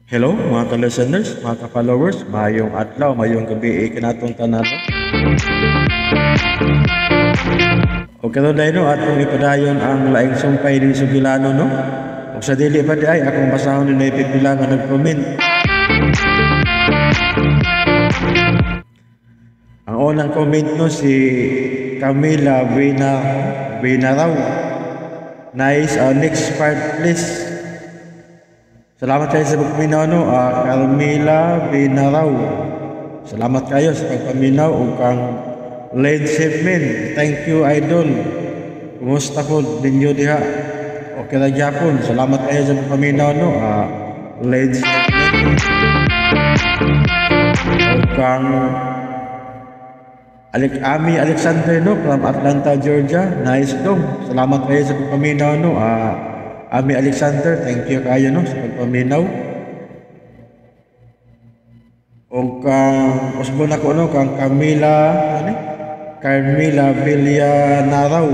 Hello mga ka-listeners, mga ka-followers, mayong adlaw, mayong gabi, ikinatong tanan. O karon dahil no, atong ipadayon ang laing sumpay ni Sugilano no. Kung sa dili pa di ay akong basahon ni pipila nga nag-comment. Ang unang comment no si Camila Binaraw. Nice, next part please. Salamat kayo sa pagpaminaw no, Carmela Binaraw. Salamat kayo sa pagpaminaw ug kang Lane Shipman. Thank you idol. Kumusta po ninyo diha? Okay ra gyapon. Salamat kayo sa pagpaminaw no, Lane Shipman. Ug kang Ami Alexander no from Atlanta, Georgia. Nice dong. Salamat kayo sa pagpaminaw no, Ami Alexander, thank you kayo no sa pagpaminaw. O kang usbon ako no kang Carmela Villanaraw.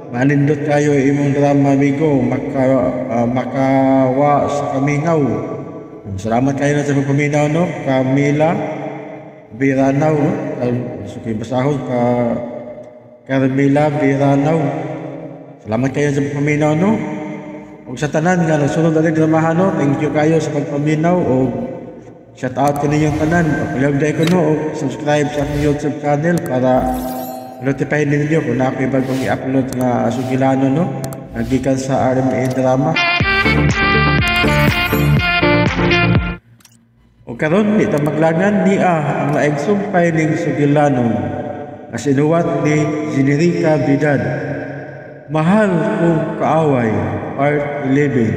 Manindot kayo imong drama amigo makawa sa kamingaw. Salamat kayo na sa pagpaminaw no, Camila Biranaw no. Suki basahon ka Carmela Biranaw. Salamat kayo sa pagpaminaw no. Ug sa tanan nga nagsunod ani dramahan no, thank you kayo sa pagpaminaw ug shout out kaninyong tanan. Pag-like ko no ug subscribe sa akong YouTube channel para notify ninyo kung na ako'y bagong i-upload nga Sugilano no, nagikan sa RMA drama. O karon di ta maglangan ang laing sumpay ning Sugilano nga sinuwat ni Generica Bidad. Mahal kong kaaway, Part 11.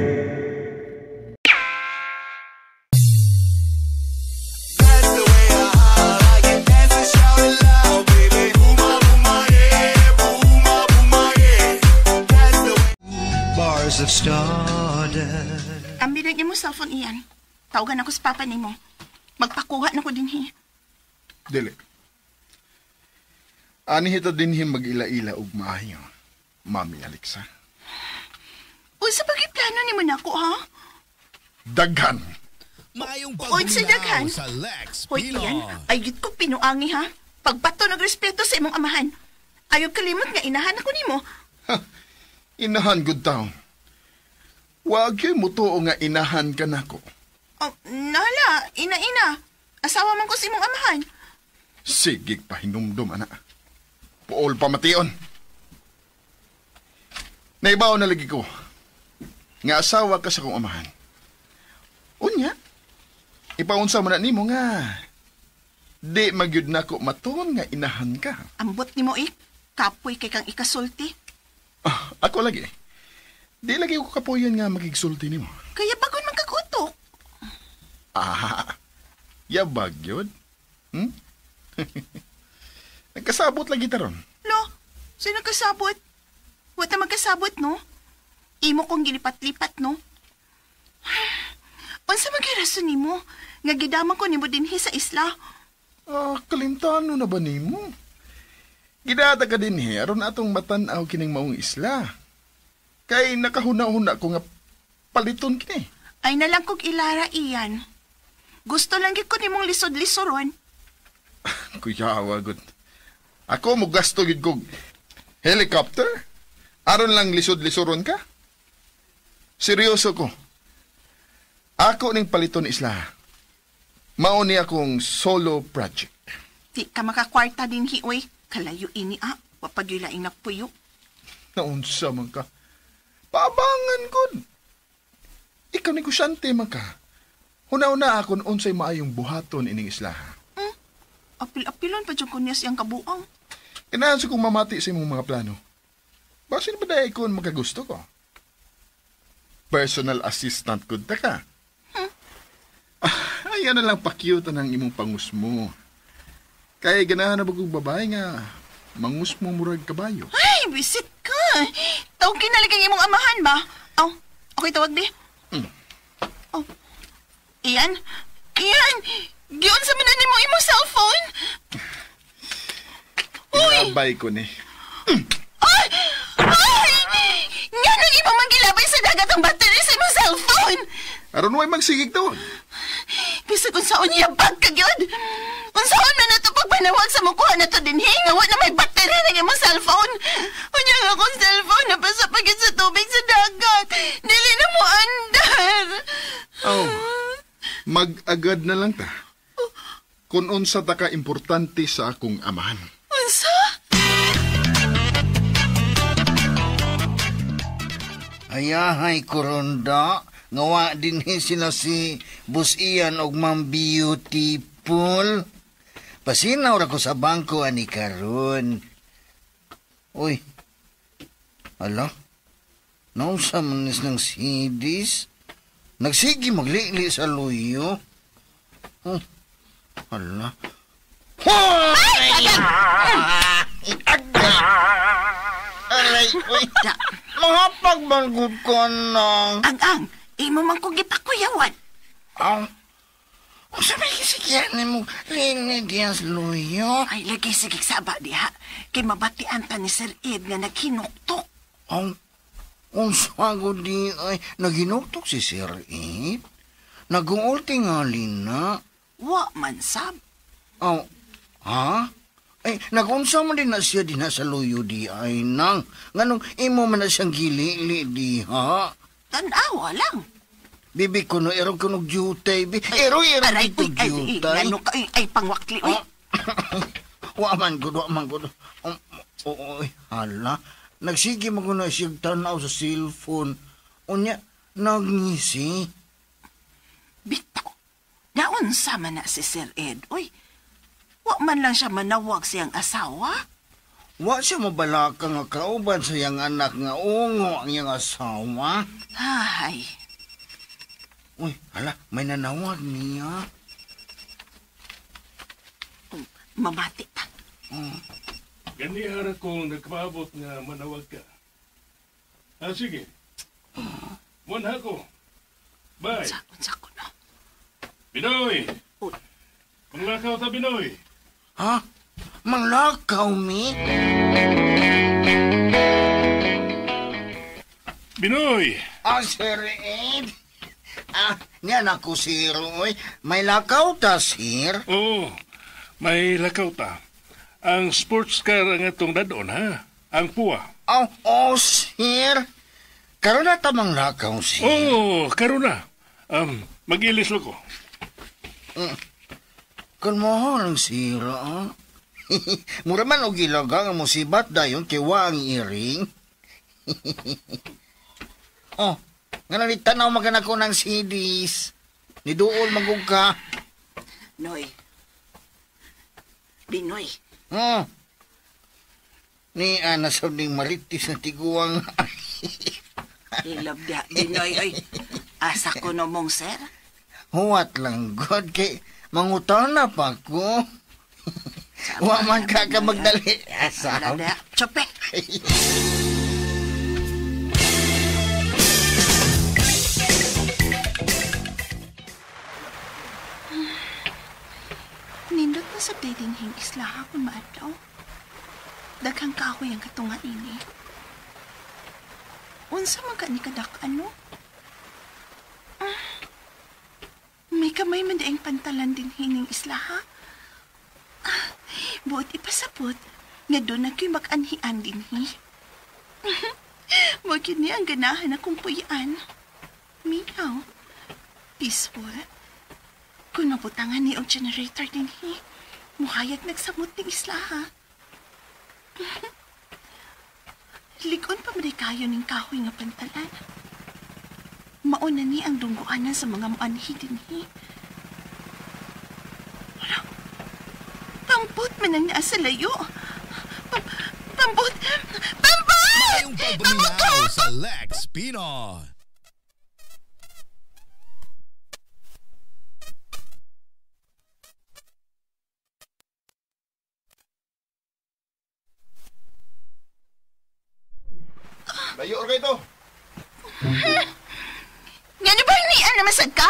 Bars of stardust. Ambilin niyo mo cellphone iyan. Tawagan ako sa papa ni mo. Magpakuha na ko din hi. Dili. Ani hito din him mag-ila-ila ug maayo. Mami Alexa. Unsa bagay plano ni mo nako ha? Daghan. Mayong Unsa daghan? sa Lex Hoy Pilon. iyan, ayud ko pinuangi ha. Pagbato nagrespeto sa imong amahan. Ayaw kalimot nga inahan ako nimo. Inahan good taon. Wag yo'y mutuo nga inahan ka nako. Oh, nala, ina. Asawa man ko sa imong amahan. Sige pa hinumdum anak. Puol pa mation. Naibaw na lagi ko. Nga asawa ka sa kong amahan. Unya, ipaunsa mo na nimo nga. Di magyud na ko matuon nga inahan ka. Ambot nimo kapoy kay kang ikasulti. Ako lagi. Di lagi ko kapuyan nga magigsulti nimo. Kaya bagon man kagutok. Yabag yun? Nagkasabot lagi taron. Lo, sino kasabot? Wata magkasabot, no? Imo kong gilipat-lipat, no? Unsa magirason nimo? Nga gidaman ko nimo dinhi sa isla. Kalintano na ba nimo? Gidata ka din aron atong matan-aw kining maong isla. Kay nakahuna-huna ko nga paliton kini. Ay nalang kog ilara iyan. Gusto lang gid ko nimong lisod-lisoron. Kuya awagod. Ako mo gasto gid kog helicopter? Aron lang lisod-lisoron ka? Seryoso ko. Ako ning paliton isla. Mao ni akong solo project. Di ka makakwarta din oy. Kalayo ini wapagyilaing nagpuyo. Naunsa man ka? Paabangan kun. Ikaw negosyante man ka. Huna-una akon unsay maayong buhaton ining isla. Apil-apilon pa dyan ko niya siyang kabuang. Inahan sa kong mamati sa imong mga plano. Basin ba dahil kung magkagusto ko? Personal assistant ko ta ka. Ayan na lang pa-cute ang imong pangus mo. Kaya ganahan na bagong babae nga mangus mo murag kabayo. Ay, bisit ka. Tawag kinaligang imong amahan ba? Okay tawag di. Iyan. Giyon sa manan mo imong cellphone. Uy! Inabay ko ni. Ay! Nga nang imong manggilabay sa dagat ang battery sa imong cellphone. Aron way magsigig to. Bisag unsaon niya bag ka gyud. Unsaon man nato pagpanawag sa mukuha na to dinhi nga wa na may battery ng imong cellphone. Unya nga akong cellphone na basa pagit sa tubig sa dagat. Dili na mo andar. Oh, mag-agad na lang ta. Kung unsa ta ka importante sa akong amahan. Unsa? Ayahay koronda, ngawa din sila si Boss Ian og Ma'am Beautiful. Pasinaw ra ko sa bangko ani karon. Uy. Ala. Nausa man ng CDs. Nagsigi maglili sa luyo. Oh. Ala. Hoy! Aray, uy. Mga pagbanggod ko nang... Ang, imo man ko gipakuyawan. Ang sabi kisikyan mo, Rene Diaz Luyo. Ay, lagi sige saba diha. Kay mabatian ta ni Sir Ed nga naghinuktok. Ang sago di ay naginuktok si Sir Ed. Nag-uulti nga lina. Wa man sab. Ang, ha? Ay, nagunsa mo din na siya din sa luyo di ay nang. Nganong imo man na siyang gili di ha? Tanawa lang. Bibi ko no, erong ko no jutay. Erong Aray, ko jutay. Ano ka, ay pangwakli, uy. Wa man gud. Oy, hala. Nagsige mo ko na siyang tanaw sa cellphone. Unya, nagngisi. Bitaw, naunsa man na si Sir Ed, uy. Wa man lang siya manawag siyang asawa. Wa siya mabalaka nga kauban sa iyang anak nga ungo ang iyang asawa. Ay, Uy, hala, may nanawag niya. mamati ta. Ganihara kong nagpaabot nga manawag ka. Sige. Muna ko. Bye. Unsa ko na. Binoy! Uy. Panglakaw ta, Binoy! Ha? Manglakaw, mi? Binoy! Sir Ed. Yan ako, sir. Uy, may lakaw ta, sir. Oo, may lakaw ta. Ang sports car ang itong dadon, ha? Ang puwa. Sir. Karoon na tamang lakaw, sir. Oo, karon na. Mag-ilis ko. Kung mo lang, sir, Mura man og ilaga nga musibat dayon kay wa ang iring. Nga nalitanaw magana ko ng CDs. Niduol magug ka. Noy. Binoy. Ni ana sa ding maritis na tiguang. Ilab dia, Binoy, ay. Asa ko no mong, sir? Huwat lang, God, kay mangutaw na pa ko. Wa man ka magdali. Asa? Alada, chope. Nindot na sa dating hing isla kung maadlaw. Daghang kahoy ang katunga ini. Unsa man ka ni kadak ano? May kamay man daing pantalan din hining isla ha? Buot ipasapot nga doon na ko'y mag-anhian din hi. Wag yun niya ang ganahan na kong puyan. Minaw. Peaceful. Kung nabutangan ni og generator din hi, muhayag nagsamot ng isla ha. Ligon pa man kayo ng kahoy nga pantalan. Mauna ni ang dungguanan sa mga maanhi din hi. Pampot man ang nasa layo. Pampot! Mayong pagpaminaw sa Lex Pinoy. Layo or kayo to? Nga ba niyan na masad ka?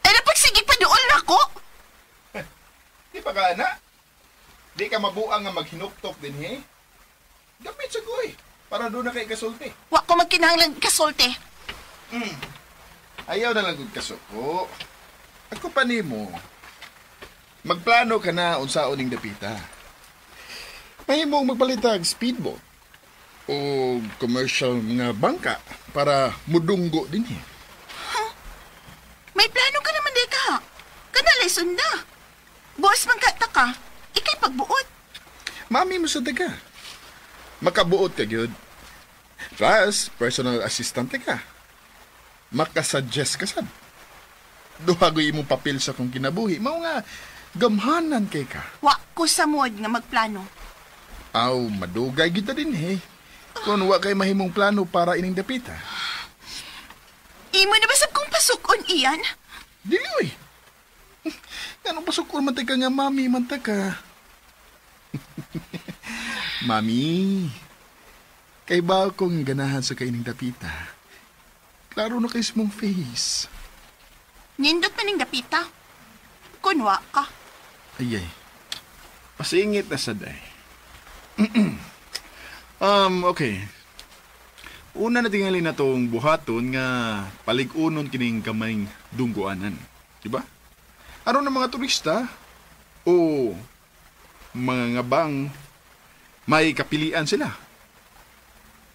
Ay napagsigig pa doon ako. Di pa ka na? Di ka mabuang nga maghinuktok din he? Gapit sa kuy. Para doon na kay kasulti. Wa ko magkinahanglan kasolte. Ayaw na lang kong kasuko. Ako pa nimo. Magplano ka na unsaon ning dapita. Mahimong magpalitag speedboat o commercial nga bangka para mudunggo din eh. May plano ka naman, Deka. Kanalay sunda. Boss man kata ka, ikay pagbuot. Mami mo sa daga. Makabuot ka, gyud. Plus, personal assistant ka. Makasuggest ka sad. Duhagoy imong papel sa kong kinabuhi. Mao nga, gamhanan kay ka. Wa ko sa mood nga magplano. Aw, madugay kita din eh. Kung wa kay mahimong plano para ining dapita. Imo na basab kong pasukon iyan? Dili oy. Ganong pasukon man ka nga mami man ka. Mami, kay ba akong ganahan sa kaining dapita? Klaro na kay mong face. Nindot maning dapita. Kunwa ka. Ayay. Pasingit na saday. Okay. Una na tingali na tong buhaton nga paligunon kining kamayng dungguanan. Diba? Aron ng mga turista o mga ngabang may kapilian sila.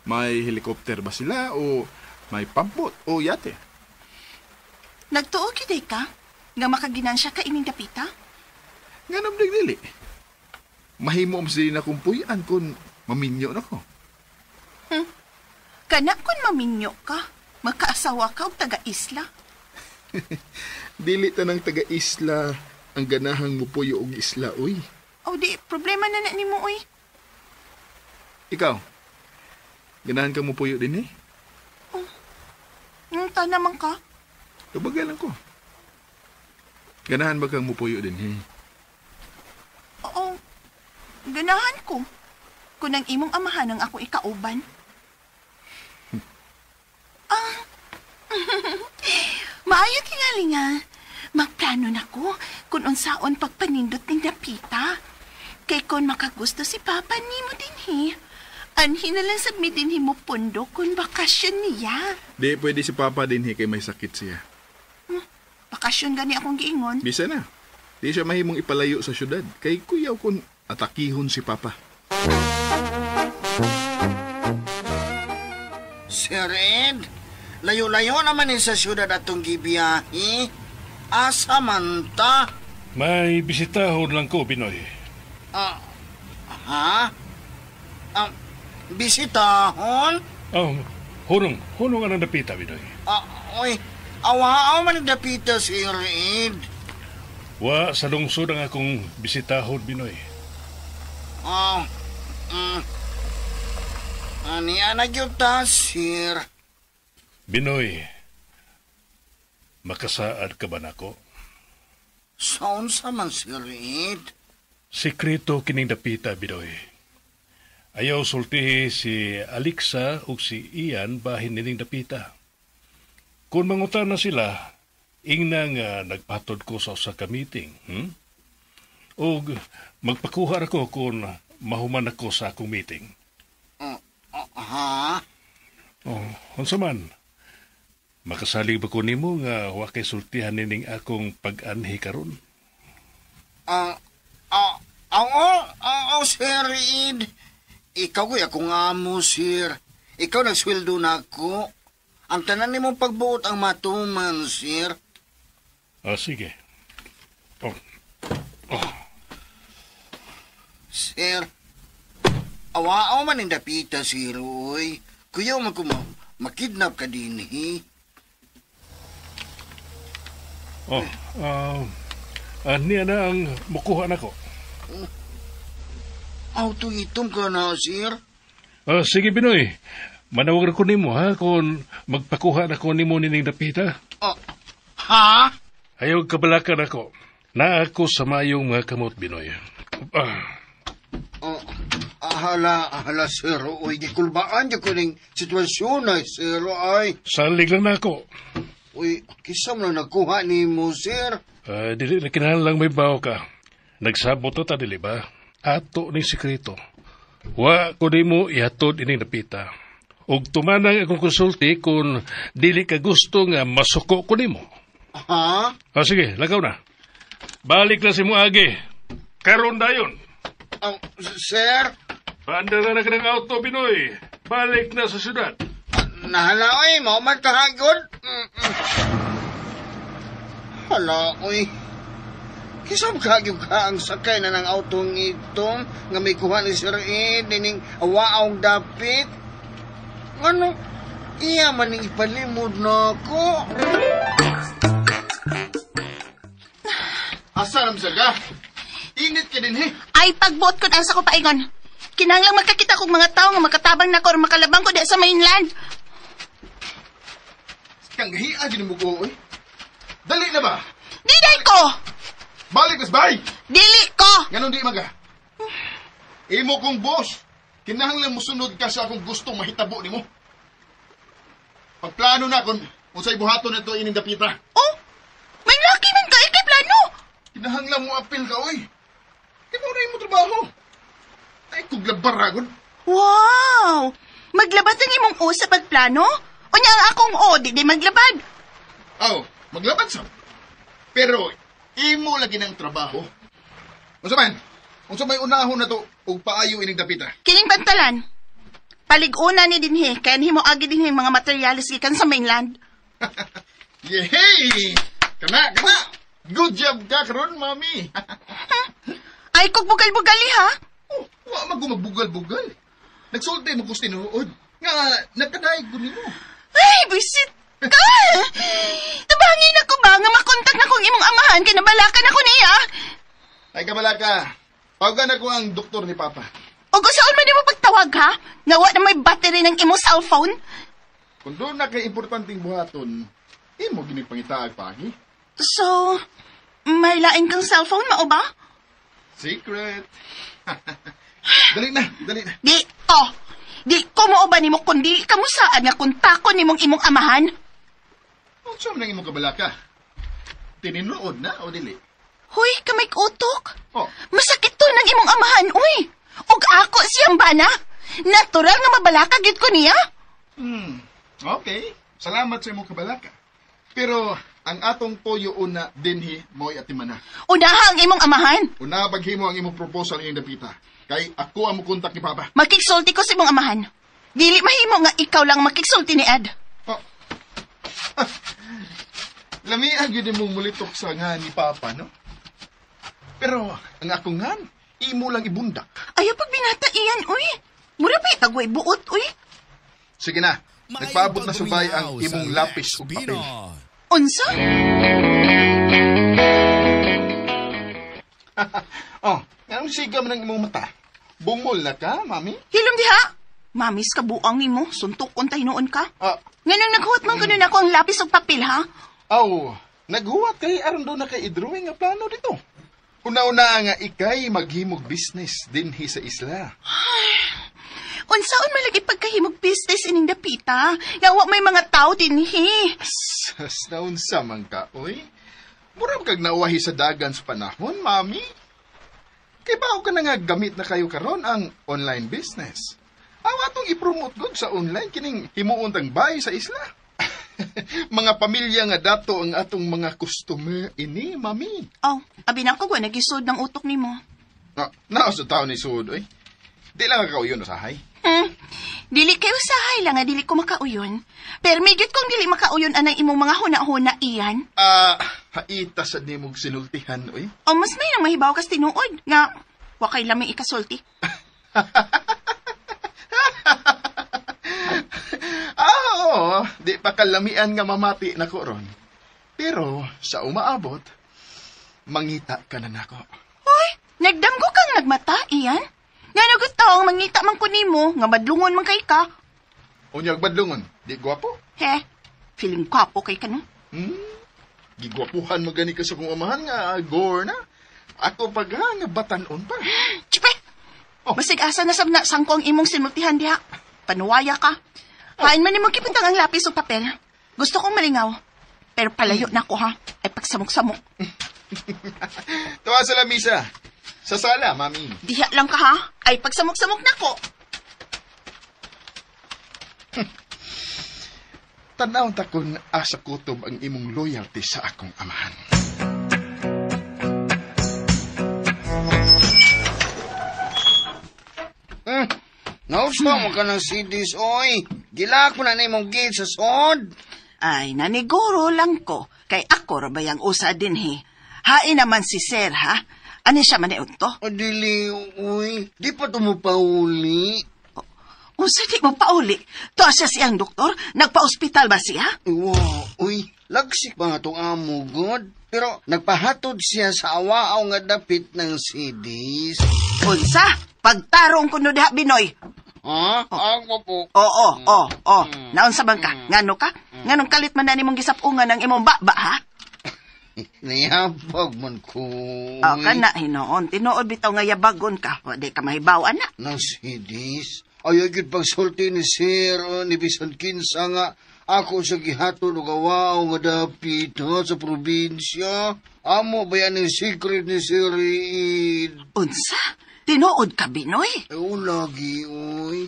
May helikopter ba sila o may pampot o yate? Nagtuo kiday ka? Nga makaginansya ka ining dapita? Nga nabdagdili. Mahimo om sila na kumpuyan kung maminyo na ko. Kana kun maminyo ka, makaasawa ka o taga-isla. Dili tanang taga-isla ang ganahang mupuyo og isla, uy. O di, problema na ni mo, uy. Ikaw, ganahan ka mupuyo din eh? Yung naman ka. Kabagal lang ko. Ganahan ba kang mupuyo din eh? Oo, ganahan ko. Kung ang imong amahan ang ako ikauban. Maayo tingali nga. Magplano na ko kung unsaon pagpanindot ng dapita. Kay kung makagusto si Papa ni mo din anhin na lang sabmitin mo pundo kung bakasyon niya. Di, pwede si Papa din kay may sakit siya. Bakasyon gani akong giingon. Bisa na. Di siya mahimong ipalayo sa syudad. Kay kuyaw kung atakihon si Papa. Sir Ed, layo-layo naman sa syudad atong gibiyahe. Asa man ta? May bisitahon lang ko, Binoy. Bisitahon? Hunong ang napita, Binoy. Uy, awa man dapita, Sir Ed. Wa sa lungsod ang akong bisitahon, Binoy. Ani anak yun ta, Sir? Binoy, makasaad ka ba nako? Saan sa man, Sir Ed? Sekreto kining dapita, Binoy. Ayaw sultihi si Alexa o si Ian bahin nining dapita. Kung mangutan na sila, ingna nga nagpatod ko sa usa ka meeting. O magpakuha ako kung mahuman ako sa akong meeting. Unsa man? Makasalig ba ko nimo nga wa kay sultihan nining akong pag-anhi karon? Sir Ed. Ikaw ko'y akong amo, Sir. Ikaw nagsweldo na ako. Ang tanan nimong pagbuot ang matuman, Sir. Sige. Sir, awaaw man ang dapita, Sir, uy. Kuya man ko makidnap ka din, Niya na ang mukuha na ko. Auto-itom ka na, Sir. Sige, Binoy. Manawag ko nimo, ha? Kung magpakuha na ko nimo nining dapita. Ha? Ayaw kabalakan ako. Na ako sa mayong mga kamot, Binoy. Hala, Sir. Uy, gikulbaan niyo ko ng sitwasyon ay, Sir, ay. Salig lang na ako. Uy, kisam lang nagkuha ni mo, Sir. Dili na kinahanglan may bawo ka. Nagsabot ta, dili ba? Ato ni sikreto. Wa ko di mo ihatod ining napita. ug tumanang akong konsulti kung dili ka gusto nga masuko ko nimo. Ha? Sige, lagaw na. Balik na si Muagi. Karon dayon. Sir, Paandara na ka ng auto, Binoy. Balik na sa syudad. nahalaoy, mo man kahagod. Halaoy. Kisab kagyud ka ang sakay na ng autong itong nga may kuha ni Sir Ed, dining awaong dapit. Ano? Iya man ning ipalimod na ako. Asa nam saga? Init ka din, he. Ay, pagbuot ko ang sa ko paingon. Kinahanglang magkakita kong mga tao nga makatabang na ko or makalabang ko di sa mainland. Kang hiya din mo ko, oy. Dali na ba? Diday ko! Balik nas bay! Dili ko! Ganon di maga. Imo kong boss, kinahanglan mo sunod ka sa akong gusto mahitabo nimo. Pagplano na kung unsay buhaton nito ining dapita. Oh, may laki man ka ikay plano. Kinahanglan mo apil ka, oy. Di mo rin mo trabaho. Ay, kuglabaragod. Wow! Maglabad ang imong o sa pagplano? O niya ang akong o, di maglabad. Aw, maglabad sa. Pero, imo lagi ng trabaho. Unsa man? Unsa may unahon na to ug paayo ining dapita? Kining bantalan. Palig-una ni dinhi, kaya ni mo agi dinhi mga materialis gikan sa mainland. Yehey! Kana! Good job ka karon, mami. Ay, kog bugal-bugali ha? Oh, wa magbugal-bugal. Nagsulti mo kus tinuod. Nga, nagkadaig ko nimo. Ay, bisit ka! Tabangin ako ba nga makontak na kong imong amahan kay nabalakan ako niya? Ay, kabala ka. Tawagan ako ang doktor ni Papa. O kung saan man mo pagtawag ha? Nga wa na may battery ng imong cellphone? Kung doon na kay importanteng buhaton, imo ginipangitaag pagi. So, may lain kang cellphone, mao ba? Secret. Dali na. Di ko! Di ko mo ba nimo kundi ka mo saan nga kontakon nimong imong amahan? Ang saan nang imo kabala ka? Tininuod na o dili? Hoy, kamay utok. Oh, Masakit to ng imong amahan, uy. Og ako siyang bana. Natural nga mabalaka gyud ko niya. okay. Salamat sa imo kabala ka. Pero, ang atong toyo una dinhi mo'y atimana. Unaha ang imong amahan. Una baghimo ang imong proposal iyong dapita. Kay ako ang mukontak ni Papa. Makiksulti ko sa imong amahan. Dili mahimo nga ikaw lang makiksulti ni Ed. Oh. Lamian yun mong mulitok sa nga ni Papa, no? Pero, ang akong ngan, imo lang ibundak. Ayaw pag binata iyan, uy. Mura pa itagway buot, uy. Sige na, nagpaabot na subay ang imong lapis o papel. Unsa? Oh, anong siga man ang imong mata? Bungol na ka, mami? Hilom diha. Mamis ka buang nimo, suntok kung noon ka. Ah, Nganong naghuwat man kuno ako ang lapis ug papel, ha? aw, naghuwat kay aron do na kay idrawing nga plano dito. Una-una nga ikay maghimog business dinhi sa isla. Unsaon malagi pagkahimog business ining dapita? Nga wa may mga tao dinhi. Sas na unsa man ka, oy? Murag kag nauwahi sa dagan sa panahon, mami. Kay bao ka na nga gamit na kayo karon ang online business. Aw atong i-promote good sa online kining himuon tang bahay sa isla. Mga pamilya nga dato ang atong mga customer ini, mami. Oh, abi na ko gwa nagisod ng utok nimo. Nao sa taon ni Sud, oy. Di lang ka uyon usahay. Dili kayo usahay lang nga dili ko makauyon. Pero medyo kong dili makauyon anang imong mga huna-huna iyan. Haita sa nimog sinultihan, oy. O mas may nang mahibaw kas tinuod nga wa kay lamang ikasulti. Oo, di pa kalamian nga mamati na ko ron. Pero sa umaabot, mangita ka na nako. Hoy, nagdamgo kang nagmata iyan? Nga nagutawang mangita man ko nimo nga madlungon man kay ka. Unyag badlungon, di gwapo? He, feeling kwapo kay ka no? Gigwapuhan mo gani ka sa kong amahan nga gore na. Ako pag nga batanon pa. Chipe! Oh. Basig asa na sabna sangkong imong sinultihan diha. Panuwaya ka. Hain man nimong kipuntang ang lapis o papel. Gusto kong malingaw. Pero palayo na ako ha. Ay pagsamok-samok. Tuwa sa lamisa. Sa sala, mami. Diha lang ka ha. Ay pagsamok-samok na ko. Tanaw ta kung asa kutob ang imong loyalty sa akong amahan. Nauspa mo ka ng CDs, oy. Gila ko na imong gate sa sod. Ay, naniguro lang ko. Kay ako rabayang usa din he. Hain naman si Sir, ha? Ani siya maniud to? O dili, oy. Di pa tumupauli. Unsa di mo pauli? To siya siyang doktor? Nagpa-ospital ba siya? Wow, uy. Lagsik ba nga itong amo, God? Pero nagpahatod siya sa awaaw nga dapit ng CDs. Unsa? Pagtarong kuno diha Binoy. Ha? Ako po. Oo. Naunsa man ka? Ngano ka? Nganong kalit man na nimong gisapungan ng imong baba, ha? Nayabag man ko. Kana hinoon. Tinuod bitaw nga yabagon ka. O di ka mahibaw, ana. Ng CDs? Ayaw yun pagsulti ni Sir, ni Bisan Kinsa nga ako sa gihatod o gawaw nga dapit sa probinsya. Amo ba yan ang secret ni Sir Reed? Unsa? Tinuod ka, Binoy? Lagi, uy.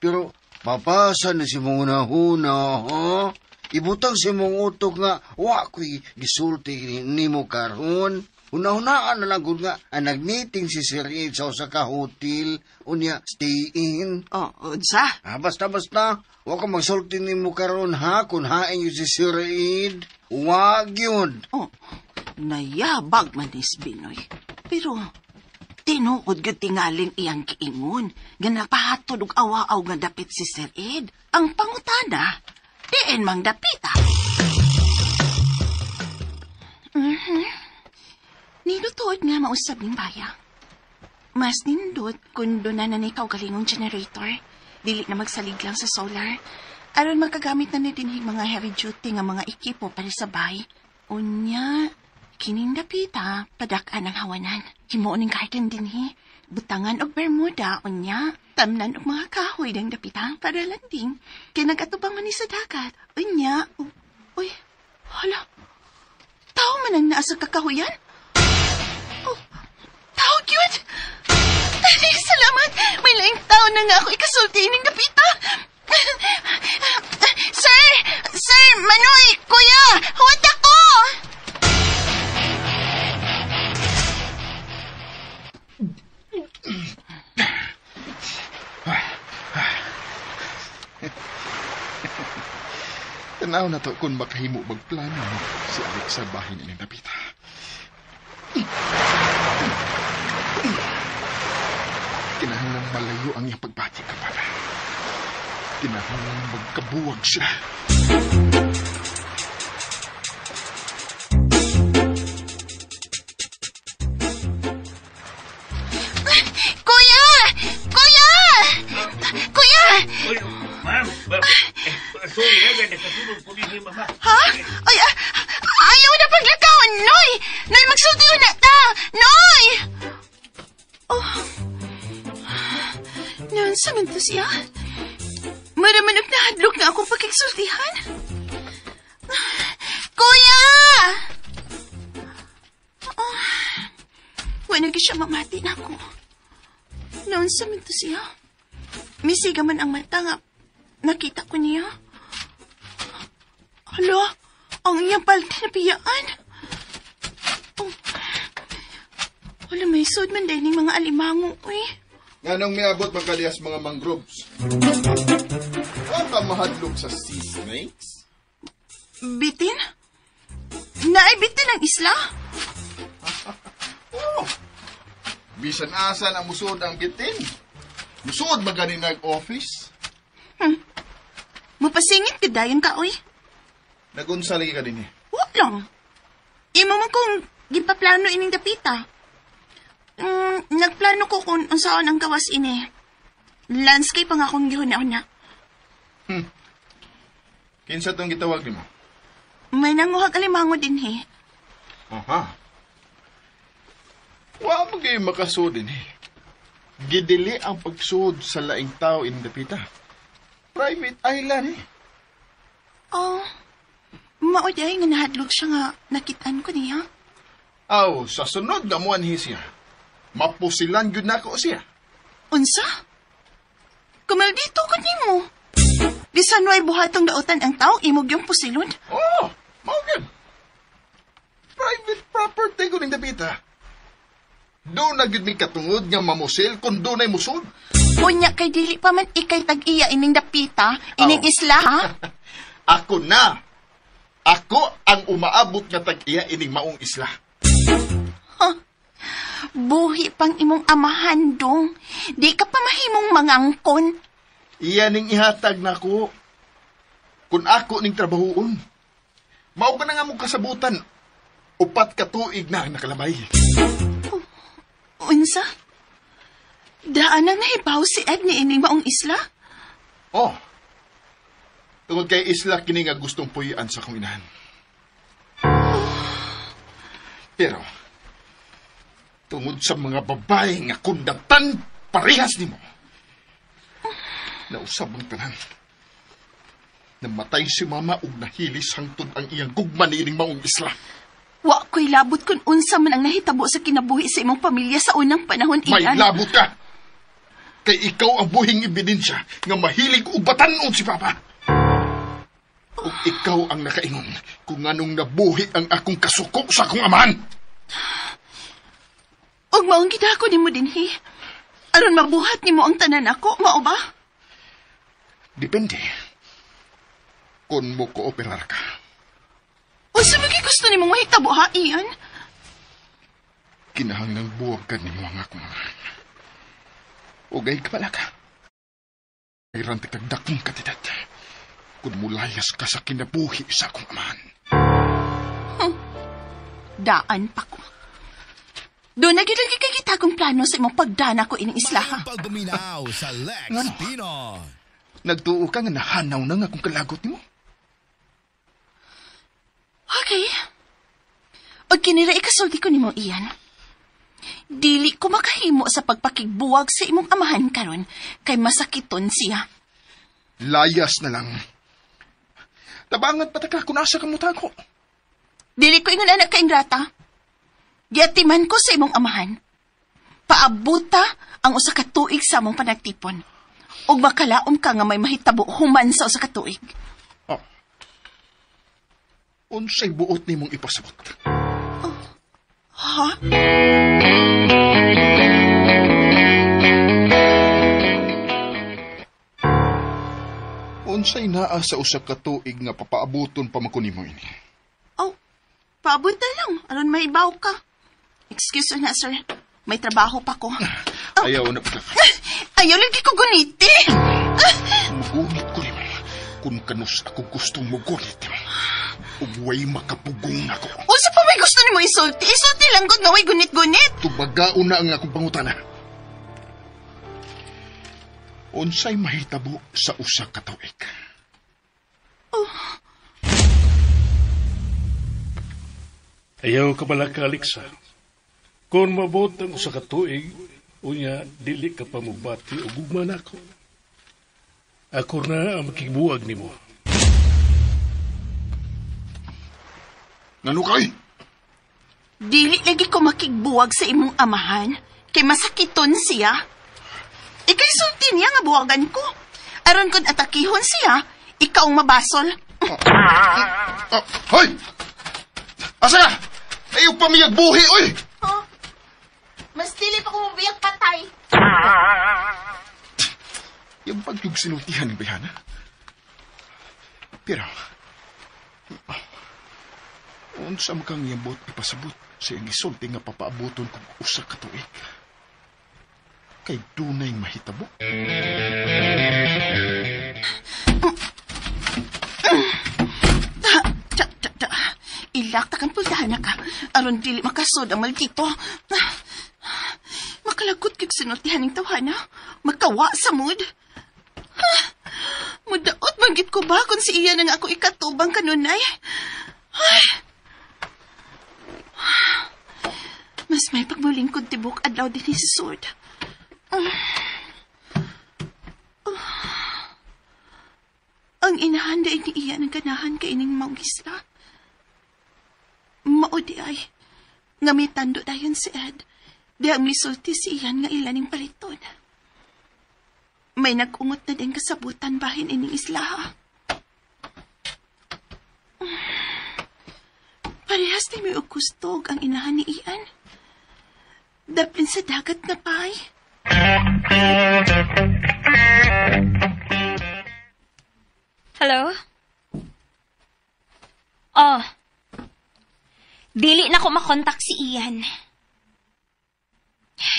Pero, mapasa na si mong unahuna, ha? Ibutang si mong utok nga, wako'y gisulti ni mo karon. Una-hunaan na lang nga, ang nag-meeting si Sir Reed sa usa ka hotel, unya, stay in. Unsa? Basta, wag ka magsulti ni mo karon, ha? Kung hain yun si Sir Reed, wag yun. Nayabag man ni Binoy. Pero, tinuod gyud tingaling iyang kiingon nga napahatod og awa-aw nga dapit si Sir Ed. Ang pangutana, diin mang dapita. Nilutuod nga mausab ning baya. Mas nindot kung doon na nanikaw galingong generator. Dili na magsalig lang sa solar. Aron magkagamit na ni dinhig mga heavy duty nga mga ekipo para sa bay. Unya, kining dapita, padak-an ang hawanan. Himuon ng garden dinhi. Butangan og bermuda, unya. Tamnan og mga kahoy ng dapita para landing. Kaya nagatubang man ni sa dagat. Unya, uy, hala. Tao man ang naasa kakahuyan? Tao, cute! Ay, salamat! May laing tao na nga ako ikasulti ng dapita. Sir! Sir! Manoy! Kuya! Huwag ako! Tanaw na to kung makahimo magplano si Alex sa bahin ng dapita. Kinahanglan malayo ang iyang pagbati ka para. Kinahanglan magkabuwag siya. Kuya! Kuya! Kuya! Ma'am, sorry, nakasunod ko din yung mama. Ha? Ay, ayaw na paglakaon, Noy! Noy, magsulti ko na ta! Noy! Noon sa to siya? Maramanap na hadlok na akong pagkiksultihan? Kuya! Wala na siya mamati na ako. Noon sa to siya? Misiga man ang mata nga. Nakita ko niya. Hala, ang iyang palti na piyaan. Wala, may sud man dahil ng mga alimango, Nganong miabot magkadiyas mga mangroves? Huwag ka mahadlok sa sea snakes? Bitin? Naay bitin ang isla? Oh, bisan asa na musod ang gitin. Musod magani nag-office. Mapasingit ka dayon ka, Nagunsa lagi ka din eh. Huwag lang. Imo man kong gipaplano ining dapita. Nagplano ko kung unsaon ang gawas ini. Landscape ang akong gihuna-una. Kinsa tong gitawag ni mo? May nanguhag alimango din, Aha. Wa mo kayo makasud din eh. Gidili ang pagsud sa laing tao in dapita. Private island eh. Mauday nga nahadlog siya nga nakitaan ko niya. Aw, sa sunod gamuan siya. Mapusilan yun na ko siya. Unsa? Kumaldito ko nimo. Bisan way buhatong dautan ang tao, imog yung pusilon. Oh, mao gyud. Private property ko ning dapita. Doon na gyud mi katungod nga mamusil kung doon ay musod. Unya kay dili pa man ikay tag-iya ining dapita, ining isla, ha? Ako na. Ako ang umaabot nga tag-iya ining maong isla. Buhi pang imong amahan, dong. Di ka pa mahimong mangangkon. Iyan ning ihatag nako. Kung ako ning trabahoon. Mao ka na nga mong kasabutan. 4 ka tuig na ang nakalabay. Unsa? Daan ang nahibaw si Ed ni ining maong isla? Oh. Tungod kay isla kini nga gustong puyian sa akong inahan. Pero, tungod sa mga babae nga kundatan, parehas nimo. Nausab ang tanan. Namatay si mama ug nahilis hangtod ang iyang gugma ni ining maong isla. Wa ko'y labot kung unsa man ang nahitabo sa kinabuhi sa imong pamilya sa unang panahon, May Ian. labot ka! Kay ikaw ang buhing ebidensya nga mahilig og batanon si papa. Ug ikaw ang nakaingon kung anong nabuhi ang akong kasuko sa akong amahan. Ug maong gidako nimo dinhi. Aron mabuhat nimo ang tanan ako, mao ba? Depende. Kung mo kooperar ka. Unsa man gusto nimong mahitabo, ha, Ian? Kinahanglang buwag ka nimo ang akong amahan. Ugay ka pala ka. Mayroon tikagdakong katidat. Kung mulayas ka sa kinabuhi sa akong amahan. Daan pa ko. Doon na gilagi kay kitagong plano sa imong pagdana ko ining isla, ha? Mayong pagpaminaw sa Lex Pinoy. Nagtuo ka nga nahanaw na nga kung kalagot nimo. Okay. O kinira ikasulti ko nimo, Ian. Dili ko makahimo sa pagpakigbuwag sa imong amahan karon kay masakiton siya. Layas na lang. Tabangan pataka kung nasa kamutago. Dili ko ingon anak ka ingrata. Giatiman ko sa imong amahan. Paabuta ang usa ka tuig sa among panagtipon. Ug makalaom ka nga may mahitabo human sa usa ka tuig. Oh. Unsay buot nimong ipasabot? Ha? Unsay naa sa usa ka tuig nga papaabuton pa makunimo ini? Oh, paabot na lang. Aron maibaw ka. Excuse na, sir. May trabaho pa ko. Ayaw na pala. Ayaw lagi ko guniti. Mugunit ko nimo. Kung kanus ako gustong mugunit nimo. Ug way makapugong ako. Usa pa may gusto nimo isulti? Isulti lang gud nga way gunit-gunit. Tubagaon na ang akong pangutana. Unsay mahitabo sa usa ka tuig? Ayaw ka pala ka, Alexa. Kung mabot ang usa ka tuig, unya, dili ka pa mubati o gugman ako. Ako na ang makigbuwag nimo. Ngano kay? Dili lagi ko makigbuwag sa imong amahan kay masakiton siya. Ikay sulti niya nga buwagan ko. Aron kung atakihon siya, ikaw ang mabasol. Hoy! Asa ka? Ayaw pamiyag buhi, oy! Oh, mas dili pa ko mabiyag patay. Yung pagyug sinultihan ng bayana. Pero, unsa mo kang yambot ipasabot sa iyang isulti nga papaabuton kung usa ka tuig. Kay dunay mahitabo. Ilakta kang puldahan na ka. Aron dili makasod ang maldito. Makalagot kag sinultihan ng tawhana. Magkawa sa mood. Mudaot manggit ko ba kung si iya nang ako ikatubang kanunay? Mas may pagmulingkod tibok adlaw din si Sword. Ang inahanda ni iya ng ganahan kay ining maugisla. Maudi ay, nga may tando dayon si Ed, di ang misulti si iyan nga ilaning paliton. May nag-ungot na din kasabutan bahin ining isla. Parehas ni may ugustog ang inahan ni Ian. Daplin sa dagat na pay. Hello? Oh. Dili na ko makontak si Ian.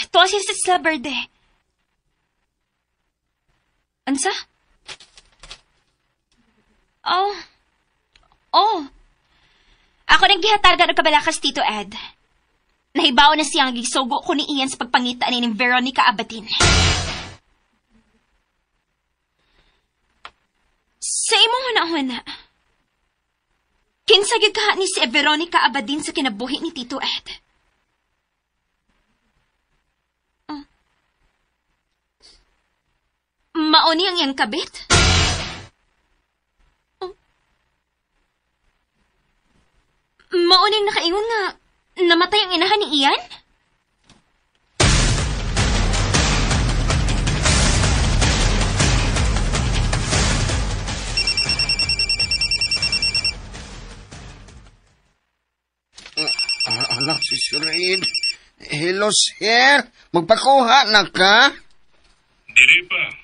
Tuwa siya sa Isla Verde. Ansa? Oh. Oh. Ako naggihatarga ng kabalakas, Tito Ed. Nahibaw na siyang gisugo ko ni Ian sa pagpangita ni Veronica Abatin. Sa imong huna-huna, kinsagig ka ni si Veronica Abadin sa kinabuhi ni Tito Ed. Mauni ang iyang kabit? Mauni ang nakaingon nga namatay ang inahan ni Ian? Anak, si Sir Ed. Hello, sir. Magpakuha na ka? Dili pa.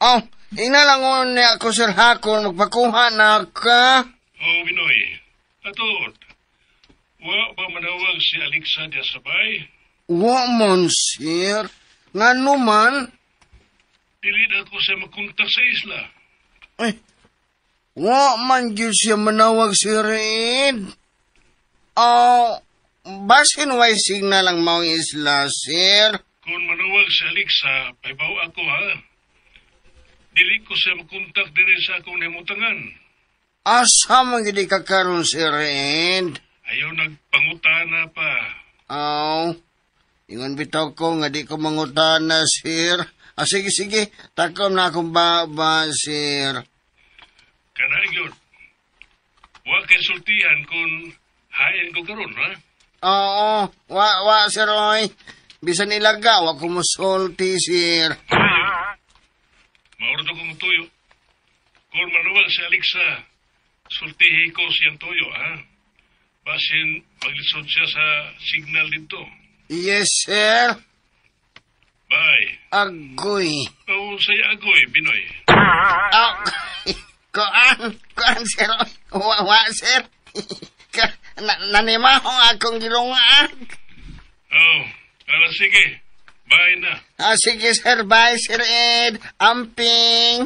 Oh, inalangon niya ako, Sir Hakon. Magpakuha na ka? Oh, Binoy. Atot. Wa ba manawag si Alexa diya sabay? Wa man, sir. Nga naman. Dili na ko siya makontak sa isla. Ay, wa man yun siya manawag, Sir Ed. Oh, basin way signal ang maong isla, sir. Kung manawag si Alexa, paibaw ako ha. Dili ko siya makontak diri sa akong namutangan. Asa man gidi ka karon, Sir Ed? Ayaw nagpangutana pa. Oh, ingon bitaw ko nga di ko mangutana, sir. Sige, takom na akong baba, sir. Kana yun. Wa kay sultihan kung hain ko karon ha? Oo, wa, Sir Roy. Bisan ilaga, wa ko musulti, sir. Maurdo kong tuyo. Kung manuwag si Alexa, sultihi ko siyang tuyo, ha? Basin, maglisod siya sa signal dito. Yes, sir. Bye. Agoy. Oh, saya agoy, Binoy. Oh, kuan, sir Roy. Wa, sir. Nanimahong akong gilungan. Oh, sige. Bye na. Sige, sir. Bye, Sir Ed. Amping.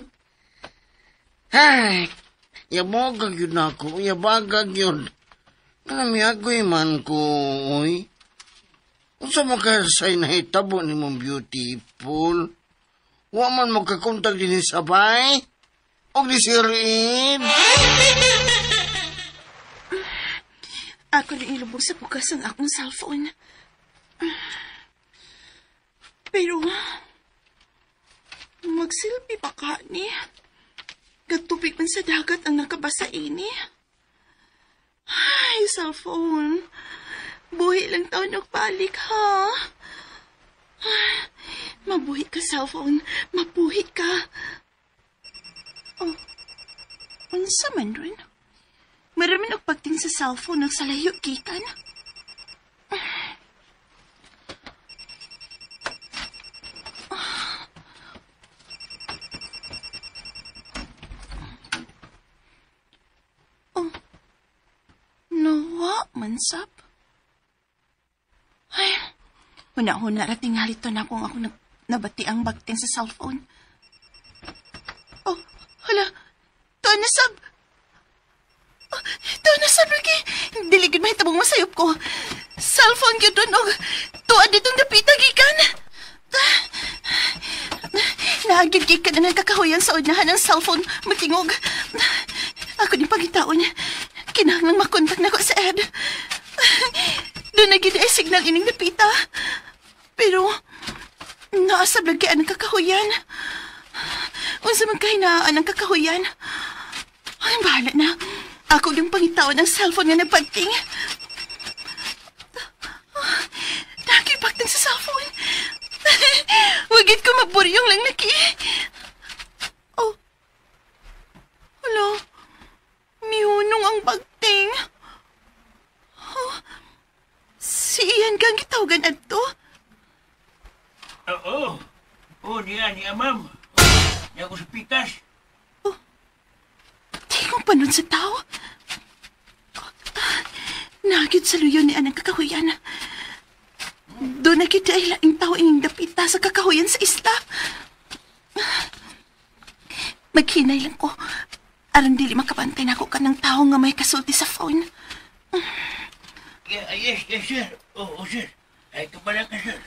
Ay, yabagag yun ako. Yabagag yun. Kami agoy man ko, oy. Kung sa makasay na hitabo ni mong beautiful, wa man magkakontak din sabay. O ni Sir Ed. Ako rin ilubog sa bukas ang akong cellphone. Pero, magsilbi pa ka ni. Gatupig man sa dagat ang nakabasa ini. Ay, cellphone. Buhi lang taon nagpalik, ha? Mabuhi ka, cellphone. Mabuhi ka. Oh, unsa man rin? Marami nagpagting sa cellphone ng salayo gikan. Oh, nawa mansap. Ay, huna-huna na tingali to na kung ako nabati ang bagting sa cellphone. Oh, hala, to nasab. Ito, nasab lagi. Diligid mahitabong masayop ko. Cellphone yun doon, og tuwa ditong dapita gikan. Naagyod gikan na nagkakahuyan sa unahan ng cellphone matingog. Ako ni pagitaon. Kinahanglang makontak na ko sa Ed. Doon na gina ay signal ining dapita. Pero, naasab lagi ang kakahuyan. Unsa magkahinaan ang kakahuyan. Ay, bahala na. Ako yung pangitawan ng cellphone nga nagpagting. Nakipagting sa cellphone. Wagit ko maburyong lang laki. Iyan kang gitawagan adto? Oo. Oo, niya, ni Amam. Niya ako sa pitas. Di kong panon sa tao. Nagid sa luyon ni anang kakahuyan. Doon na kita ay laing tao ining dapita sa kakahuyan sa isla. Maghinay lang ko. Aron dili makabantay na ako ka ng tao nga may kasulti sa phone. Yes, sir. Oo, sir. Ay, kabala ka, sir.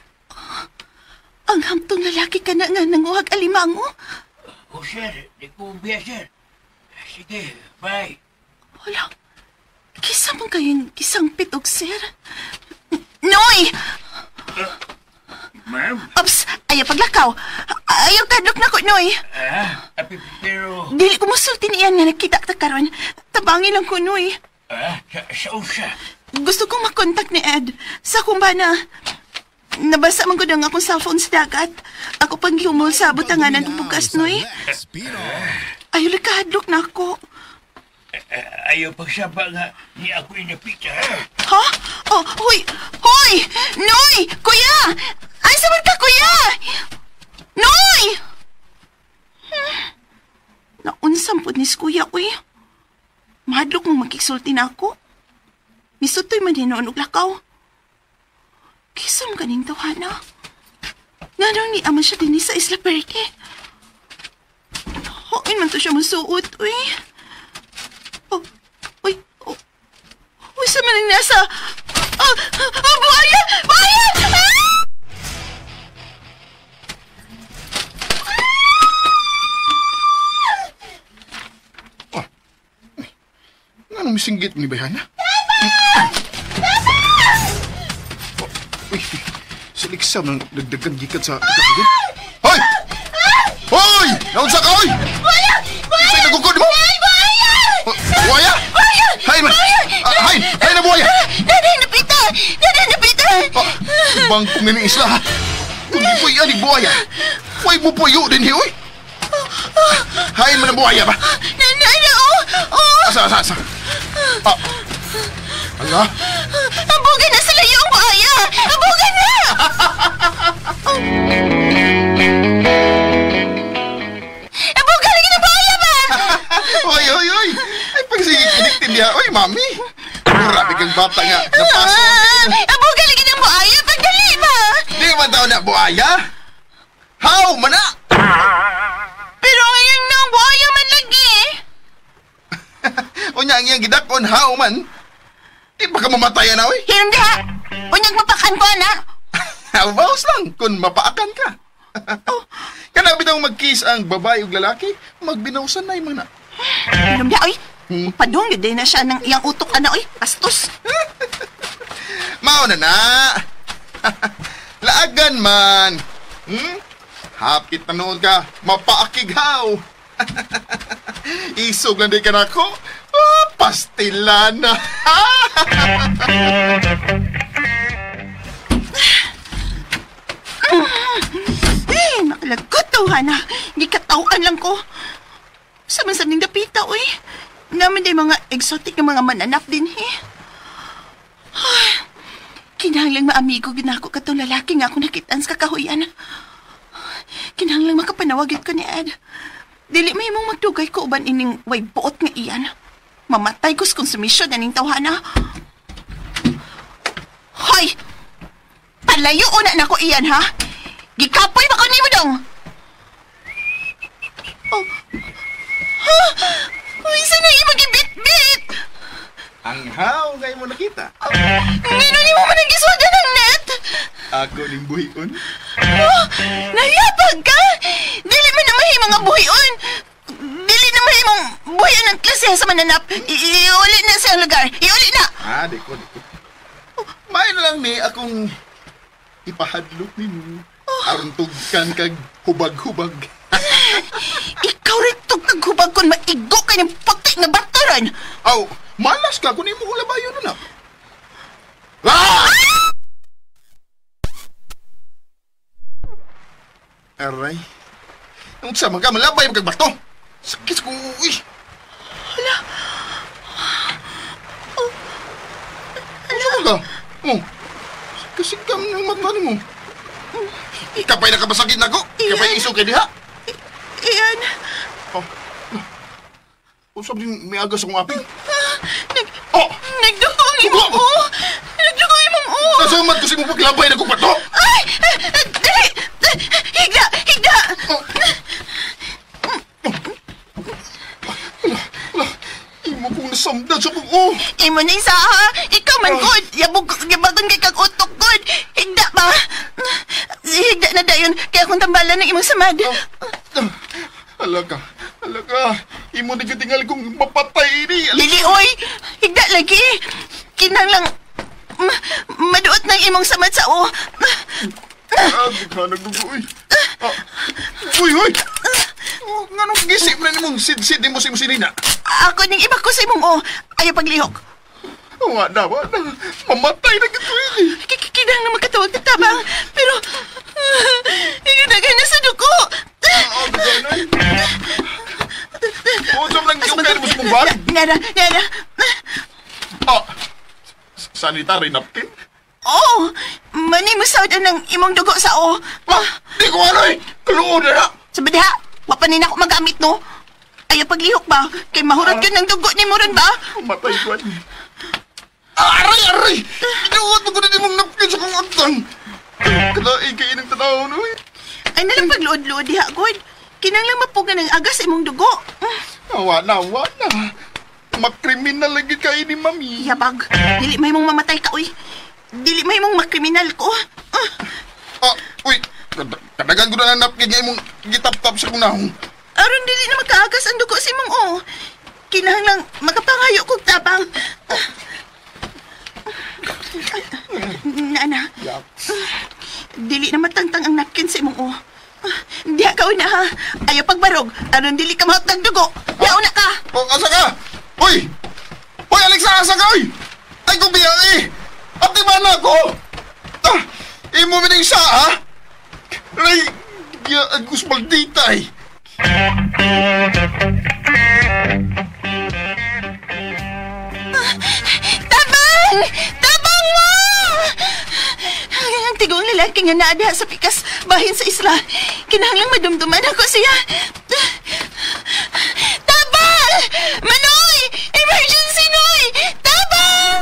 Ang hamtong lalaki ka na nga nanguhag alimango. Oo, sir. Di ko ubiya, sir. Sige, bye. Wala. Kisa mo kayong kisang pitog, sir. Noy! Ma'am? Ops! Ayaw paglakaw. Ayaw kadlok na ko, Noy. Pero... Dili ko musulti niyan nga nakita ka karon. Tabangi lang ko, Noy. Sa usa. Gusto kong makontak ni Ed. Sa kumbana. Nabasa man ko na akong cellphone sa dagat. Ako pang gihumol sa butanganan ng bukas, Noy. Lex Pinoy. Ayaw likahadlok na ako. Ayaw pagsaba nga ni ako inapita. Ha? Oh, huy! Hoy! Noy! Kuya! Ay, saman ka, kuya! Noy! Naunsam po ni kuya, uy. Mahadlok mong magkisulti na ako. Misutoy man din noon og lakaw. Kisam kaning tawhana. Nga nung ni ama siya din sa Isla Verde. Hoin man to siya masuot, uy. Uy, sa maning nasa... buhaya! Buhaya! Anong misinggit ni Bayana? Uy, si Liksa nang nagdagan gikat sa kakagin. Hoy! Hoy! Naunsa ka, hoy! Buhaya! Sa'yo nagukod mo? Buhaya! Buhaya? Hay man! Hay na buhaya! Daday napita! Daday napita! Bangkong na ni isla, ha? Kung di po'y anig buhaya, huwag mo po'yo din, hoy! Hay man ang buhaya ba? Nanay, Asa? Ala? Abugan na sila yung buhaya! Abugan na! Abugan lagi ng buhaya ba? Oy! Ay, pagsigikinig niya. Oy, mami! Grabe kang bata nga. Napaso. Abugan lagi ng buhaya! Pagdali ba? Di ba daw na buhaya? How, mana? Pero ngayon na ang buhaya man lagi. O niya ang iyang gidakon, how man? Di ba ka mamatayan na, oy? Hindi ha! Unyag mapakan ko, na. Bawas lang kung mapaakan ka. Kana bitaw magkiss ang babae ug lalaki, magbinawsan na yung mga. Hindi, oy. Padong yun din na siya ng iyang utok, oy. Pastos. Mao na. Laagan man. Hapit na noon ka, mapaakighaw. Isog lang din ka na ako. Pastilan na. Nakalagot daw, Hana. Gikatawan lang ko. Saman-saming dapita, uy. Naman din mga exotic na mga mananap din, eh. Kinahanglang maamigo ginako katong lalaki nga ako nakitaan sa kakahuyan. Kinahanglang makapanawagit ko ni Ed. Dili may mong magdugay ko uban ining way buot nga iyan. Mamatay ko sa konsumisyon na ning tawhana. Hoy! Palayo una na ko iyan, ha? Gikapoy ba ko ni mo dong? Oh. Ha? Uy, sana yung mag-ibit-bit? Ang how kayo mo nakita. Ngano ni mo managiswada ng net? Ako ning buhion. Oh, nayapag ka? Dili man na mahi mga buhion. Dili na mahi mong buhion ng klase sa mananap. Iuli na sa lugar. Iuli na. Di ko. May lang ni akong ipahadlok ni mo. Aron tugkan kag hubag-hubag. Ikaw rin itong naghubag kung maigo ka ng puti na bataran. Aw, malas ka kung imo labayon na. Ah! Aray. Ang sa mga malabay ang kagbato. Sakit ko, uy. Hala. Ano ka? Oh. Kasigam ng mata mo. Kapay na kabasagin na ko. Kapay iso kay diha. Iyan, Oh. Usap din may agas akong aping. nagdugong imong o. Nagdugong imong o. Nasamad ko sa imong paglabay na ko pa to. Ay! Dali! Higda! Higda! Imo kong nasamdan sa kong Imo ning saha. Ikaw man good. Yabagon kay kag utok good. Higda ba? Higda na dayon. Kaya akong tambalan ng imong samad. Alaga. Imo na katingal kong mapatay ini. Dili, oy! Higda lagi. Kinahanglang maduot ng imong samad sa o. Ka nagdugo, uy. Uy! Nganong gisip na nimong sid-sid mo sa imong sinina? Ako ning iba ko sa imong o. Ayaw paglihok. Wala. Mamatay na kito ini. Kinahang na magkatawag na tabang. Pero, higda na sa duko. Usap lang yung kayo mo sa mong bag? Nara. Sanitary napkin? Oh, manimusawd ng imong dugo sa o. Di ko ano eh! Kaluon na na! Sabi diha, wapanin ako magamit no. Ayaw paglihok ba? Kay mahurot yun ng dugo ni mo ron ba? Matay ko yan. Aray! Inuot mo ko na di mong napkin sa kong agtang. Kalaig kayo ng tanaw no eh. Ay nalang pagluod-luod diha, God. Kinanglang mapuga ng agas sa imong dugo. Wala. Makriminal lagi kayo ni Mami. Yabag, dili may mong mamatay ka, uy. Dili may mong makriminal ko. Uy, kadagan ko na napkin niya mong gitap-tap sa kunahong. Aron dili na magkaagas ang dugo sa imong o. Kinahanglang makapangayo kog tabang. Nana, dili na matangtang ang napkin sa imong o. Diha ka una ha. Ayaw pagbarog. Aron dili ka mahot ng dugo. Diha una ka. Asa ka? Uy, Alexa, asa ka, uy! Ay, kubiya eh! Ati ba na ako? Imo mining sa, ha? Ay, Agus maldita eh. Tabang mo! Ang tigong lalaki nga naada sa pikas bahin sa isla. Kinahanglang madumduman ako siya. Tabang! Manoy! Emergency, Noy! Tabang!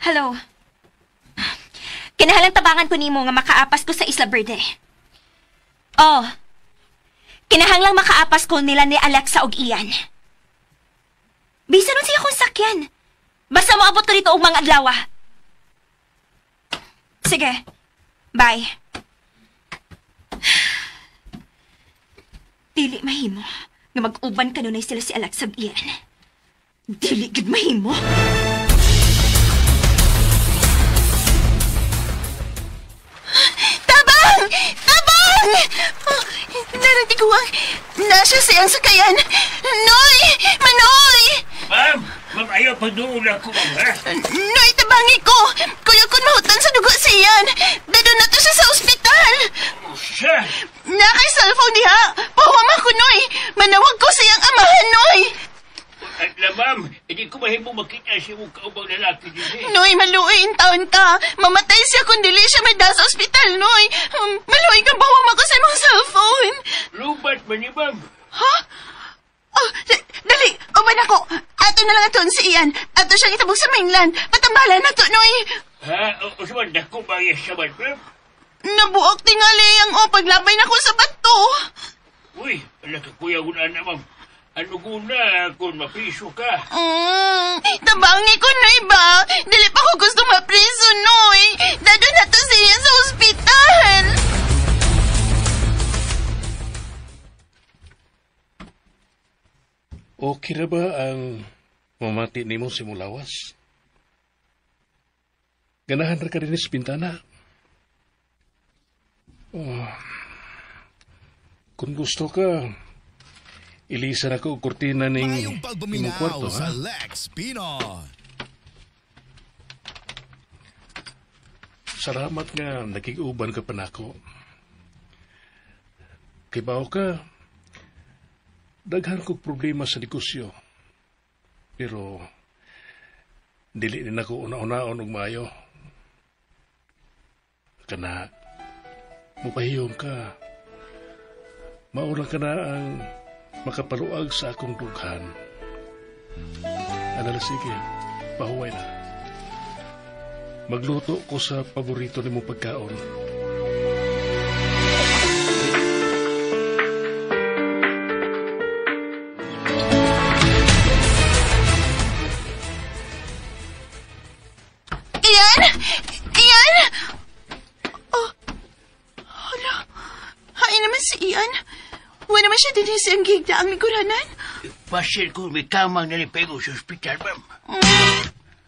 Hello. Kinahanglang tabangan ko nimo nga makaapas ko sa Isla Verde. Oh. Kinahanglang makaapas ko nila ni Alexa og Ian. Bisa nun siya kung sakyan. Basta moabot ko dito og mga adlaw. Sige. Bye. Dili mahimo nga mag-uban kanunay sila si Alexa ug Ian. Dili gid mahimo. Tabang! Oh, naragiguang nasya siyang sakayan. Noy! Manoy! Ma'am, ayaw pa doon ako, ma'am, ha? Noy, tabangi ko! Kuya kun mahutan sa dugo siyan. Dadon na to siya sa ospital. Siya! Nakay cellphone diha. Pahuma ko, Noy. Manawag ko siyang amahan, Noy. At na, ma'am, hindi ko mahimong makita siya mong kaubang lalaki din eh. Noy, maluoy in taon ka. Mamatay siya kung dili siya may sa ospital, Noy. Maluoy ka, pahuma ko sa imong cellphone. Lubat man ni, ma'am. Ha? Oh, dali, uban ako. Ato na lang aton si Ian. Ato siyang itabog sa mainland. Patambalan na to, Noy. Ha? O saman, dako ba yung saman, ma'am? Nabuok tingali ang paglabay na ko sa bato. Uy, anak kuya guna na, ma'am. Ano guna kung mapiso ka? Tabangi ko, Noy ba? Dili pa ko gusto mapriso, Noy. Dado na to siya sa ospital. Okay na ba ang mamati ni mo si Mulawas? Ganahan ra ka rin sa pintana. Kung gusto ka, ilisan ako kurtina ning Mayong imong pagbuminaw kwarto, sa ha? Lex Pino. Salamat nga naging-uban ka pa nako. Kay bao ka, daghan kong problema sa negosyo. Pero, dili din ako una-unaon og maayo. Kana, mupahiyong ka. Maura ka na ang makapaluag sa akong dughan. Anala, sige, pahuway na. Magluto ko sa paborito ni mong pagkaon. Ian! Ian! Oh, hala. Hain naman si Ian. Wala naman siya din siyang gigda ang liguranan. Pasil ko may kamang nalipego sa ospital, ma'am.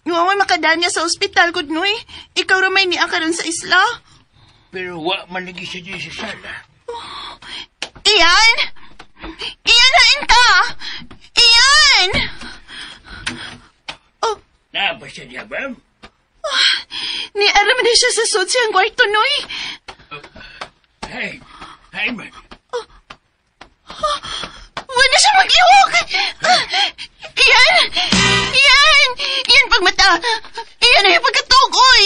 Nga makadaan niya sa ospital, Kudnoy. Ikaw ramay ni akaron sa isla. Pero wa man lagi siya din sa sala. Ian! Ian, hain ka! Ian! Oh, Na ba siya niya, ma'am? niaram na siya sa sud siyang kwarto, Noy. Hey, man. Wala siya mag-iwag! Iyan! Iyan! Iyan pagmata! Iyan ay pagkatugoy!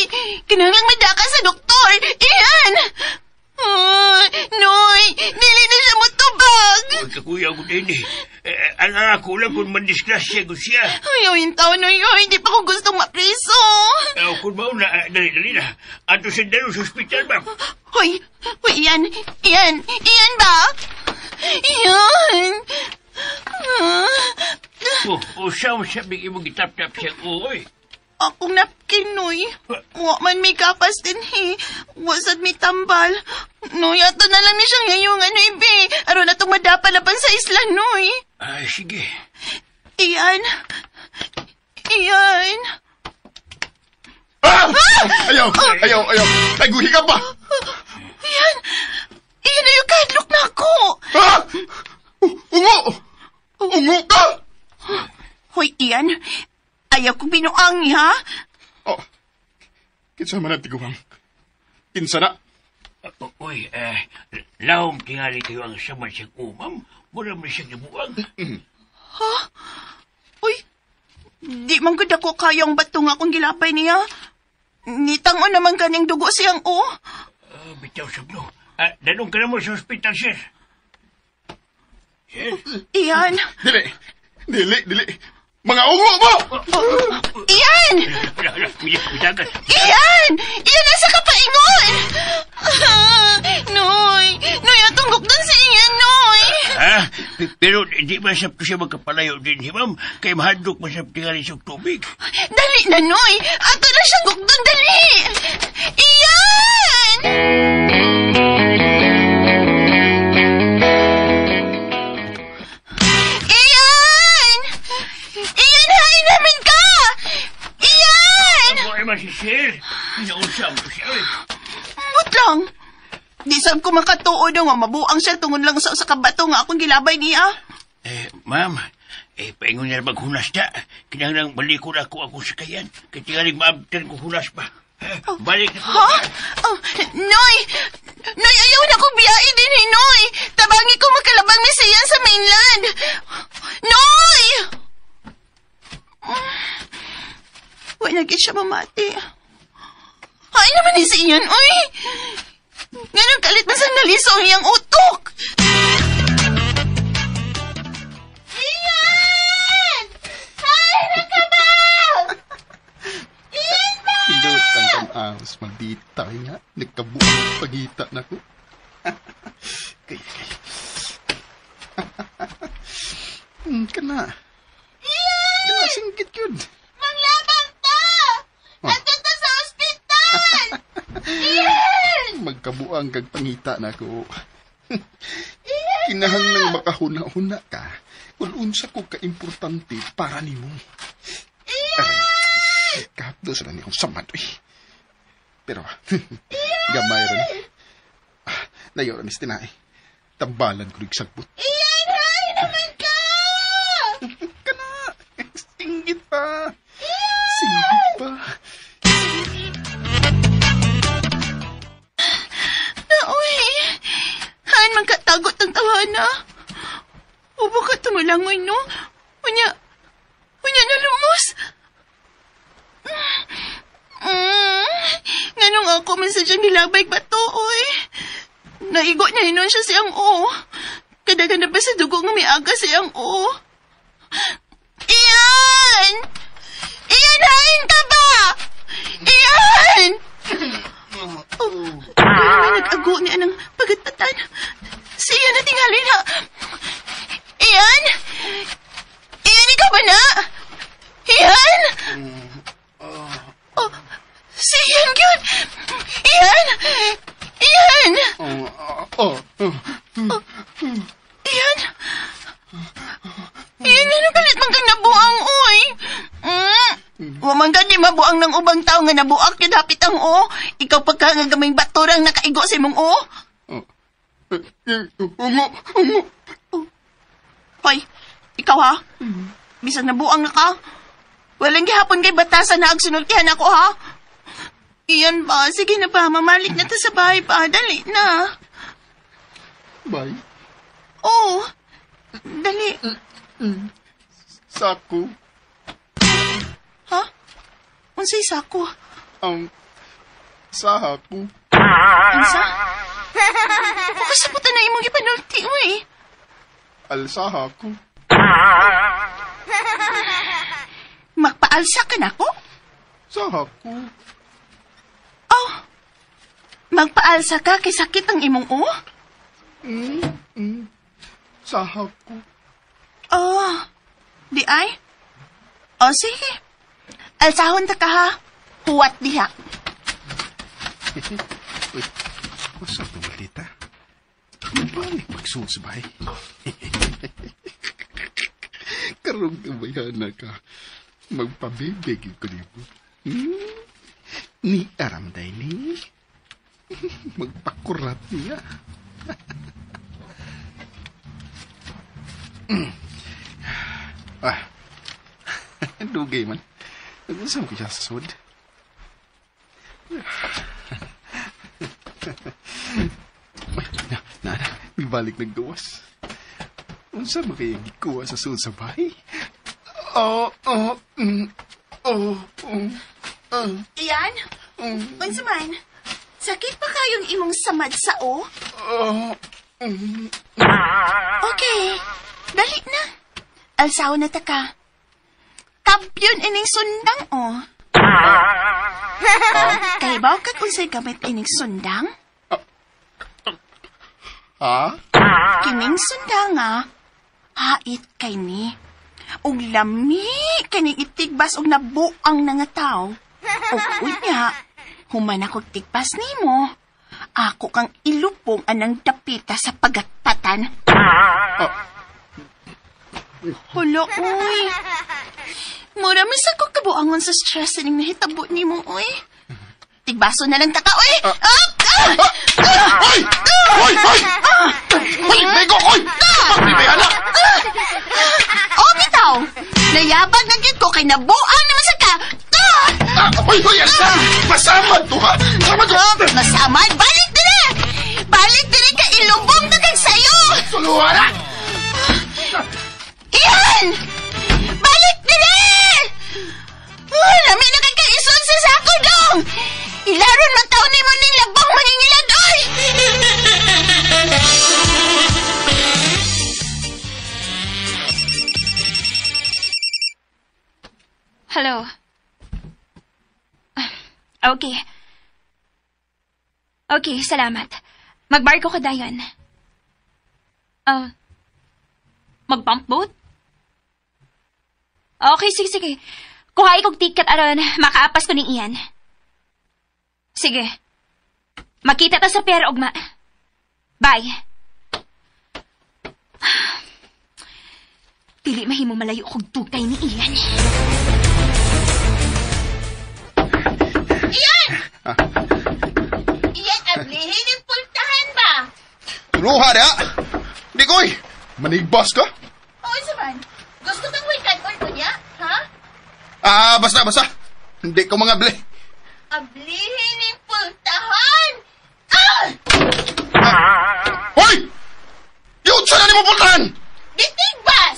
Kinahanglang madaka sa doktor! Iyan! Noy! Dili na siya matubag! Huwag ka kuya ko din eh. Ang ako lang kung mandisgrasya ko siya. Ayaw yung tao, Noy. Hindi pa ko gustong mapriso. Kung ba na, dali na. Ato sa dalo sa ospital, ma'am. Hoy! Hoy, Iyan! Iyan! Iyan ba? Iyan! Siya mo sabing imong gitap-tap siya, oy. Akong napkin, Noy. Wa man may kapas din, he. Wasad may tambal. Noy, ato na lang ni siyang ngayong Ibe. Aron na itong madapalapan sa isla, Noy. Sige. Iyan. Iyan. Ayaw! Naguhi ka pa! Iyan. Iyan na yung kadlok na ako. Ungo ka! Hoy, Iyan. Ayaw kong binuangi, ha? Kinsa man ang tiguang. Kinsa na? Uy, lahom tingali kayo ang saman siyang umam. Wala mo siyang nabuang. Ha? Uy, di man gud ako kayang batong akong gilapay niya. Nitangon naman kaning dugo siyang Bitaw sablo. Danong ka na mo sa ospital, sir. Sir? Iyan. Dili. Mga ungo mo! Iyan! Kuyagan. Iyan! Iyan, nasa kapaingon! Noy! Noy, atunggok doon si Iyan, Noy! Pero di masap ko siya magkapalayo din, ma'am. Kaya mahadlok masap tingali sa tubig. Dali na, Noy! Ato na siya gukdon, dali! Iyan! Si Sir, inausap ko siya. Mut lang. Di sab ko makatuod nga mabuang siya tungod lang sa kabato nga akong gilabay niya. Ma'am, paingon niya maghunas na. Kinahanglang balikon ako sa kayan. Kaya tingaling maabtan ko hunas pa. Balik na ko. Ha? Noy! Noy, ayaw na ko biyain din eh, Noy! Tabangi ko magkalabang misiyan sa mainland. Noy! Wala na siya mamati. Ay naman ni si Ian, oy! Ganun kalit na sa naliso ang iyang utok! Ian! Ay, nakabaw! Ian ba? Hindot ang kanaos, maldita nga. Nagkabuang pagita na ko. Kaya. Kana. Ian! Kana, singgit yun. Manglabang ta! Nandito sa ospital! Ian! Magkabuang kag pangita na ko. Kinahanglang makahuna-huna ka kung unsa ko ka-importante para nimo. Aray, kahapdo sa nani akong samad, uy. Pero, gamay rin. Nayo rin istinae. Tambalan ko rin sagbot. Ian, hay naman ka! Kana, singgit pa. Ian! Singgit pa. Uy, han man katagot ang tawana. Ubo ka tumulangoy, no? Unya na lumos. nga ako minsan siyang nilabay bato, oy. Naigo niya hinon siya siyang o. Kadagan na ba sa dugo nga may aga siyang o? Iyan! Iyan, hain ka ba? Iyan! May nag-ago niya ng pagatpatan. Siya na tingali na. Iyan! Iyan, ikaw ba na? Iyan! Oh, siyan yun! Iyan! Iyan! Iyan! Iyan, ano kalit man kang nabuang, oy? Waman ka di mabuang ng ubang tao nga nabuak yun hapit ang o. Ikaw pagka nga gaming baturang nakaigo sa imong o. Hoy, ikaw ha? Bisag nabuang na ka? Walang gihapon kay batasan na agsunultihan ako ha? Iyan ba? Sige na ba? Mamalik na ta sa bahay pa. Dali na. Bay? Oo. Dali. Sako. Ha? Unsay sako? Ang sako. Unsa? Pagkasaputan na imong ipanulti mo eh. Alsaha ko. Magpaalsa ka na ko? Saha ko. Oh, magpaalsa ka kay sakit ang imong o? Saha ko. Oh, di ay? O sige. Alsahon ta ka ha. Huwat diha. Uy, what's up, balita? Mabalik magsuot sa bahay. Karong kabayana ka. Magpabibigin ko niyo. Ni aramday ni. Magpakurat niya. Dugay man. Nag-usam ko siya sa sud. Na, may balik ng gawas. Unsa ba kaya gikuha sa sud sa bahay? Iyan? Unsa man? Sakit pa kayong imong samad sa o? Okay. Dali na. Alsaw na ta ka. Kampyon ining sundang o. Kay ba kag unsay gamit ining sundang? Ha? Kining sundang hait kay ni. Og lami kining itigbas og nabuang na nga tao. Og unya, human ako tigbas nimo. Ako kang ilupong anang dapita sa pagatpatan. Hala, uy. Mura, misa ko kabuangon sa stress ning nahitabo nimo, uy. Tigbaso na lang taka, uy. Hoy! Hoy! Hoy! Hoy! Bego! Hoy! Pagbibaya na! Oh, bitaw! Nayabag na gyud ko kay nabuang naman sa ka. Hoy! Hoy! Masamad to, ha? Masamad to! Masamad? Balik dire! Balik dire ka ilubong na kag sayo! Tuluhan na! Iyan! Balik dire! Lami na kay kaisod sa sako dong! Ilaron man taon ni mo ning labang mangingilad, oy! Hello. Okay. Okay, salamat. Magbarko ka dayon. Mag-pump boat? Okay, sige. Kuhay kong ticket aron, makaapas ko ning iyan. Sige. Makita ta sa pier, ugma. Bye. Dili mahimo malayo kog tugtay ni iyan. Iyan! Iyan, ablihin yung pultahan ba? Tuluhan na! Di ko'y! Manigbas ka? Oo, saman. Gusto kang weekend on ko niya, ha? Basta. Hindi ko mga ble. Ablihin yung pultahan! Hoy! Yun siya na ni mo puntahan! Ditigbas!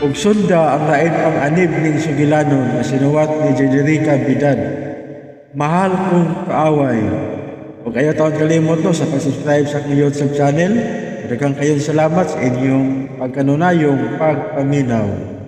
ug sunda ang lain pang anib ning sugilanon na sinuwat ni Jerica Bidad. Mahal kong kaaway. Huwag kayo taon kalimot no, sa pag-subscribe sa aking YouTube channel. Daghang kayong salamat sa inyong pagkanunayong pagpaminaw.